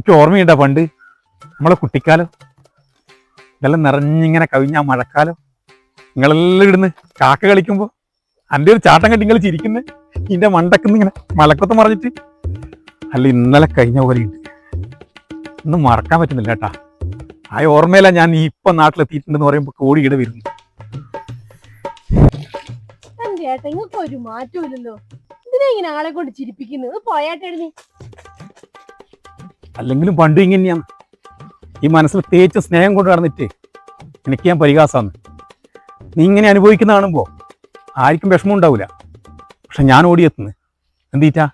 എനിക്ക് ഓർമ്മയുണ്ടോ പണ്ട് നമ്മളെ കുട്ടിക്കാലം ഇതെല്ലാം നിറഞ്ഞിങ്ങനെ കവിഞ്ഞ മഴക്കാലം നിങ്ങളെല്ലാം ഇടുന്ന് കാക്ക കളിക്കുമ്പോൾ എൻ്റെ ഒരു ചാട്ടം കെട്ടി നിങ്ങൾ ചിരിക്കുന്നത് ഇതിൻ്റെ മണ്ടക്കുന്ന് ഇങ്ങനെ മലക്കൊത്ത് മറിഞ്ഞിട്ട് അല്ല ഇന്നലെ കഴിഞ്ഞ പോലെ ഉണ്ട്. ഒന്നും മറക്കാൻ പറ്റുന്നില്ല കേട്ടാ. ആ ഓർമ്മയില ഞാൻ ഇപ്പം നാട്ടിലെത്തിയിട്ടുണ്ടെന്ന് പറയുമ്പോൾ കോടിയിടെ വരുന്നു. ഒരു മാറ്റമില്ലല്ലോ, ഇതിനെ ഇങ്ങനെ ആളെ കൊണ്ട് ചിരിപ്പിക്കുന്നത്. പോയാട്ടെഴുതി അല്ലെങ്കിലും പണ്ടും ഇങ്ങനെയാണ്. ഈ മനസ്സിൽ തേച്ച് സ്നേഹം കൊണ്ട് നടന്നിട്ട് എനിക്ക് ഞാൻ പരിഹാസമാണ്. നീ ഇങ്ങനെ അനുഭവിക്കുന്ന കാണുമ്പോൾ ആർക്കും വിഷമം ഉണ്ടാവില്ല. പക്ഷെ ഞാൻ ഓടിയെത്തുന്നു എന്തിട്ടാ?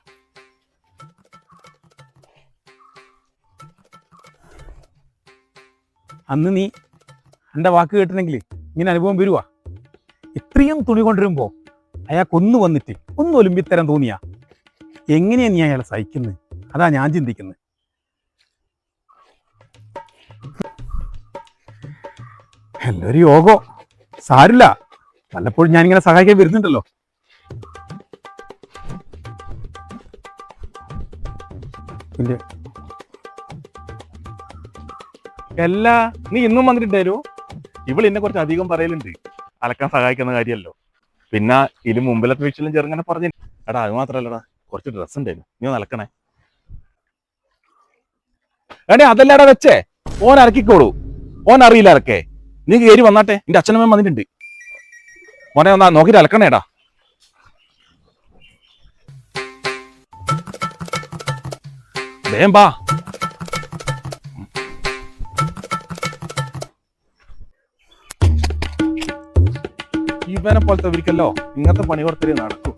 അന്ന് നീ എൻ്റെ വാക്ക് കേട്ടിട്ടുണ്ടെങ്കിൽ ഇങ്ങനെ അനുഭവം വരുവാ. ഇത്രയും തുണി കൊണ്ടുവരുമ്പോൾ അയാൾക്കൊന്ന് വന്നിട്ട് ഒന്ന് ഒലിമ്പിത്തരം തോന്നിയാ എങ്ങനെയാ നീ അയാളെ സഹിക്കുന്നത്? അതാ ഞാൻ ചിന്തിക്കുന്നത്. എല്ലാവരും യോഗോ സാരില്ല, വല്ലപ്പോഴും ഞാനിങ്ങനെ സഹായിക്കാൻ വരുന്നുണ്ടല്ലോ. പിന്നെ എല്ലാ നീ ഇന്നും വന്നിട്ടുണ്ടായിരുന്നു. ഇവള് എന്നെ കുറച്ച് അധികം പറയലുണ്ട്, അലക്കാൻ സഹായിക്കുന്ന കാര്യമല്ലോ. പിന്നെ ഇതിന് മുമ്പിലത്തെ വീഴ്ചയിലും ചെറുങ്ങനെ പറഞ്ഞു. എടാ അത് മാത്രല്ലടാ, കുറച്ച് ഡ്രസ്സ് ഉണ്ടായിരുന്നു, നീ ഒന്ന് അലക്കണേ. എടേ അതല്ലാടാ വെച്ചേ, ഓൻ അലക്കിക്കോളൂ. ഓൻ അറിയില്ല അലക്കേ. നീ കയറി വന്നാട്ടെ, എന്റെ അച്ഛനമ്മ വന്നിട്ടുണ്ട്. മോനെ ഒന്നാ നോക്കിട്ട് അലക്കണേടാ. വേം ബാ. ഇവനെ പോലത്തെ ഒരിക്കല്ലോ ഇങ്ങനത്തെ പണി കൊടുത്തേ നടക്കും.